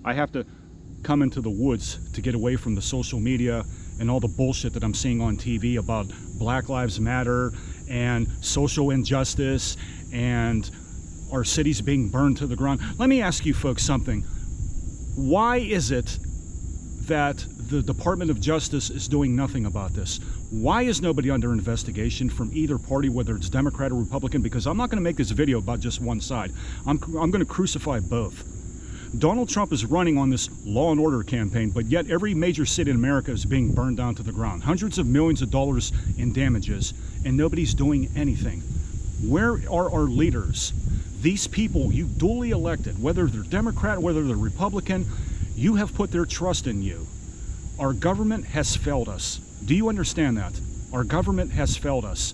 I have to come into the woods to get away from the social media and all the bullshit that I'm seeing on TV about Black Lives Matter and social injustice and our cities being burned to the ground. Let me ask you folks something. Why is it that the Department of Justice is doing nothing about this? Why is nobody under investigation from either party, whether it's Democrat or Republican? Because I'm not going to make this video about just one side. I'm going to crucify both. Donald Trump is running on this law and order campaign, but yet every major city in America is being burned down to the ground. Hundreds of millions of dollars in damages, and nobody's doing anything. Where are our leaders? These people you duly elected, whether they're Democrat, whether they're Republican, you have put their trust in you. Our government has failed us. Do you understand that? Our government has failed us.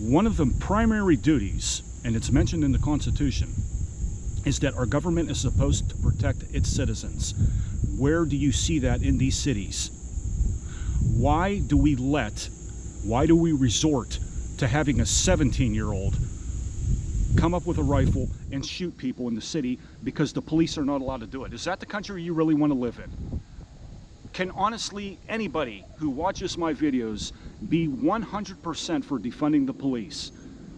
One of the primary duties, and it's mentioned in the Constitution, is that our government is supposed to protect its citizens. Where do you see that in these cities? Why do we resort to having a 17-year-old come up with a rifle and shoot people in the city because the police are not allowed to do it? Is that the country you really want to live in? Can honestly anybody who watches my videos be 100% for defunding the police?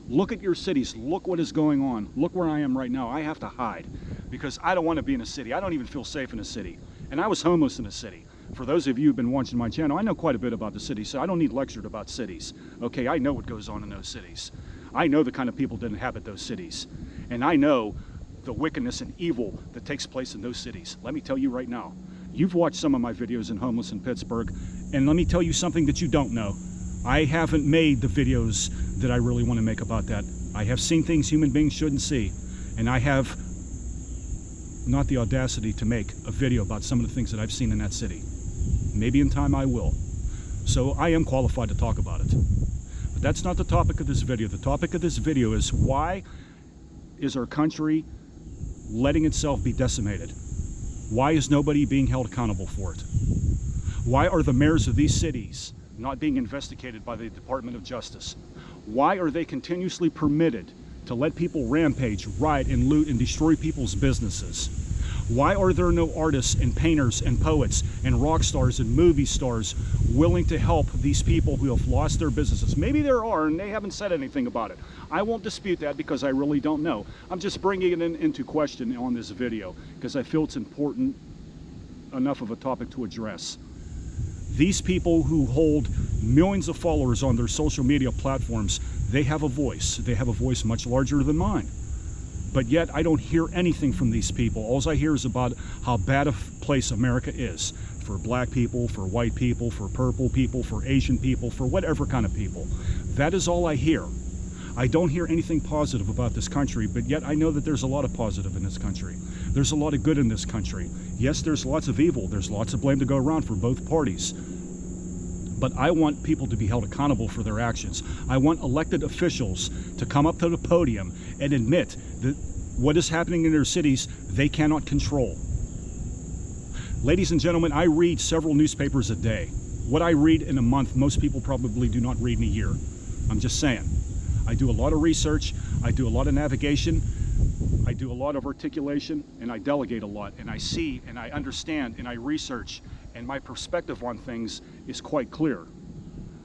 Look at your cities. Look what is going on. Look where I am right now. I have to hide because I don't want to be in a city. I don't even feel safe in a city. And I was homeless in a city. For those of you who've been watching my channel, I know quite a bit about the city, so I don't need lectured about cities. Okay, I know what goes on in those cities. I know the kind of people that inhabit those cities. And I know the wickedness and evil that takes place in those cities. Let me tell you right now. You've watched some of my videos in homeless in Pittsburgh, and let me tell you something that you don't know. I haven't made the videos that I really want to make about that. I have seen things human beings shouldn't see, and I have not the audacity to make a video about some of the things that I've seen in that city. Maybe in time I will. So I am qualified to talk about it. But that's not the topic of this video. The topic of this video is why is our country letting itself be decimated? Why is nobody being held accountable for it? Why are the mayors of these cities not being investigated by the Department of Justice? Why are they continuously permitted to let people rampage, riot, and loot and destroy people's businesses? Why are there no artists and painters and poets and rock stars and movie stars willing to help these people who have lost their businesses? Maybe there are, and they haven't said anything about it. I won't dispute that because I really don't know. I'm just bringing it into question on this video because I feel it's important enough of a topic to address. These people who hold millions of followers on their social media platforms, they have a voice. They have a voice much larger than mine. But yet I don't hear anything from these people. All I hear is about how bad a place America is for black people, for white people, for purple people, for Asian people, for whatever kind of people. That is all I hear. I don't hear anything positive about this country, but yet I know that there's a lot of positive in this country. There's a lot of good in this country. Yes, there's lots of evil. There's lots of blame to go around for both parties. But I want people to be held accountable for their actions. I want elected officials to come up to the podium and admit that what is happening in their cities, they cannot control. Ladies and gentlemen, I read several newspapers a day. What I read in a month, most people probably do not read in a year. I'm just saying. I do a lot of research, I do a lot of navigation, I do a lot of articulation, and I delegate a lot. And I see, and I understand, and I research, and my perspective on things is quite clear.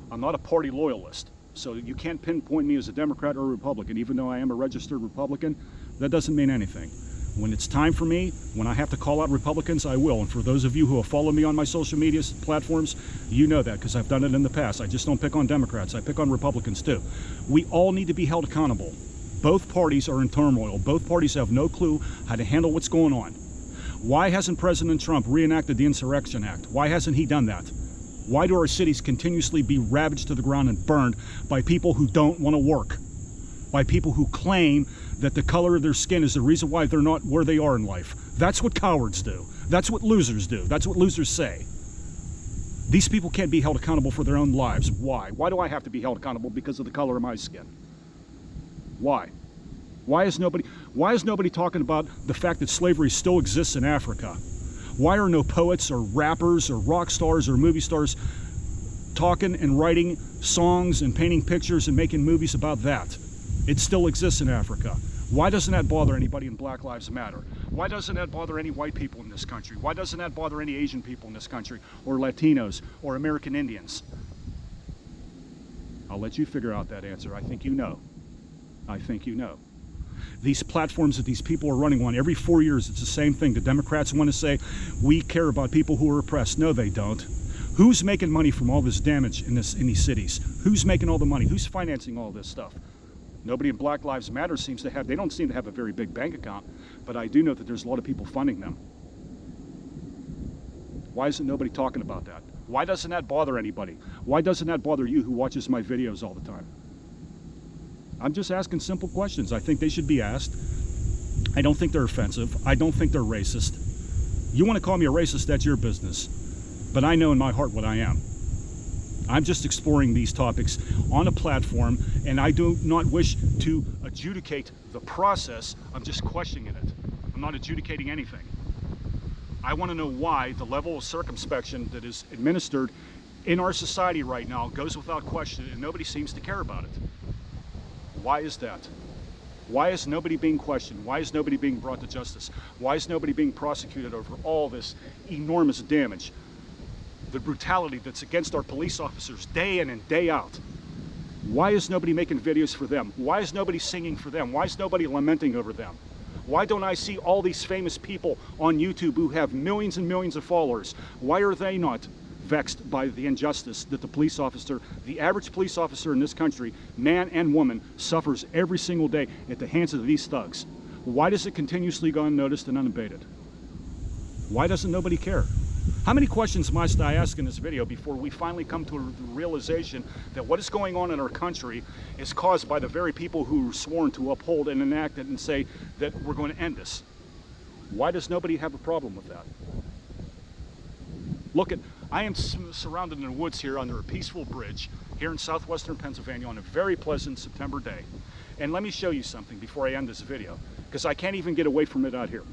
I'm not a party loyalist, so you can't pinpoint me as a Democrat or a Republican. Even though I am a registered Republican, that doesn't mean anything. When it's time for me, when I have to call out Republicans, I will. And for those of you who have followed me on my social media platforms, you know that because I've done it in the past. I just don't pick on Democrats, I pick on Republicans too. We all need to be held accountable. Both parties are in turmoil. Both parties have no clue how to handle what's going on. Why hasn't President Trump reenacted the Insurrection Act? Why hasn't he done that? Why do our cities continuously be ravaged to the ground and burned by people who don't want to work? By people who claim that the color of their skin is the reason why they're not where they are in life. That's what cowards do. That's what losers do. That's what losers say. These people can't be held accountable for their own lives. Why? Why do I have to be held accountable because of the color of my skin? Why? Why is nobody talking about the fact that slavery still exists in Africa? Why are no poets or rappers or rock stars or movie stars talking and writing songs and painting pictures and making movies about that? It still exists in Africa. Why doesn't that bother anybody in Black Lives Matter? Why doesn't that bother any white people in this country? Why doesn't that bother any Asian people in this country, or Latinos, or American Indians? I'll let you figure out that answer. I think you know. I think you know. These platforms that these people are running on, every 4 years, it's the same thing. The Democrats want to say, we care about people who are oppressed. No, they don't. Who's making money from all this damage in these cities? Who's making all the money? Who's financing all this stuff? Nobody in Black Lives Matter seems to have, they don't seem to have a very big bank account, but I do know that there's a lot of people funding them. Why isn't nobody talking about that? Why doesn't that bother anybody? Why doesn't that bother you who watches my videos all the time? I'm just asking simple questions. I think they should be asked. I don't think they're offensive. I don't think they're racist. You want to call me a racist, that's your business. But I know in my heart what I am. I'm just exploring these topics on a platform, and I do not wish to adjudicate the process. I'm just questioning it. I'm not adjudicating anything. I want to know why the level of circumspection that is administered in our society right now goes without question, and nobody seems to care about it. Why is that? Why is nobody being questioned? Why is nobody being brought to justice? Why is nobody being prosecuted over all this enormous damage? The brutality that's against our police officers day in and day out. Why is nobody making videos for them? Why is nobody singing for them? Why is nobody lamenting over them? Why don't I see all these famous people on YouTube who have millions and millions of followers? Why are they not vexed by the injustice that the police officer, the average police officer in this country, man and woman, suffers every single day at the hands of these thugs? Why does it continuously go unnoticed and unabated? Why doesn't nobody care? How many questions must I ask in this video before we finally come to a realization that what is going on in our country is caused by the very people who were sworn to uphold and enact it and say that we're going to end this? Why does nobody have a problem with that? Look, I am surrounded in the woods here under a peaceful bridge here in southwestern Pennsylvania on a very pleasant September day. And let me show you something before I end this video, because I can't even get away from it out here.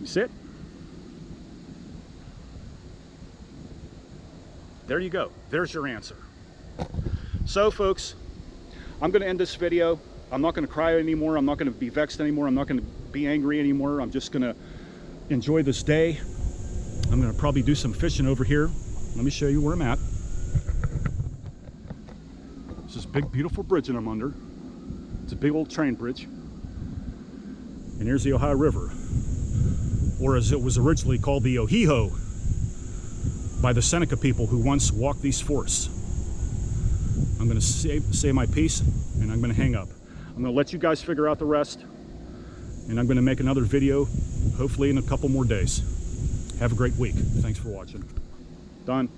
You see it? There you go. There's your answer. So, folks, I'm going to end this video. I'm not going to cry anymore. I'm not going to be vexed anymore. I'm not going to be angry anymore. I'm just going to enjoy this day. I'm going to probably do some fishing over here. Let me show you where I'm at. This is a big, beautiful bridge that I'm under. It's a big old train bridge. And here's the Ohio River, or as it was originally called, the Ohiho, by the Seneca people who once walked these forests. I'm going to say my piece, and I'm going to hang up. I'm going to let you guys figure out the rest, and I'm going to make another video, hopefully in a couple more days. Have a great week. Thanks for watching. Done.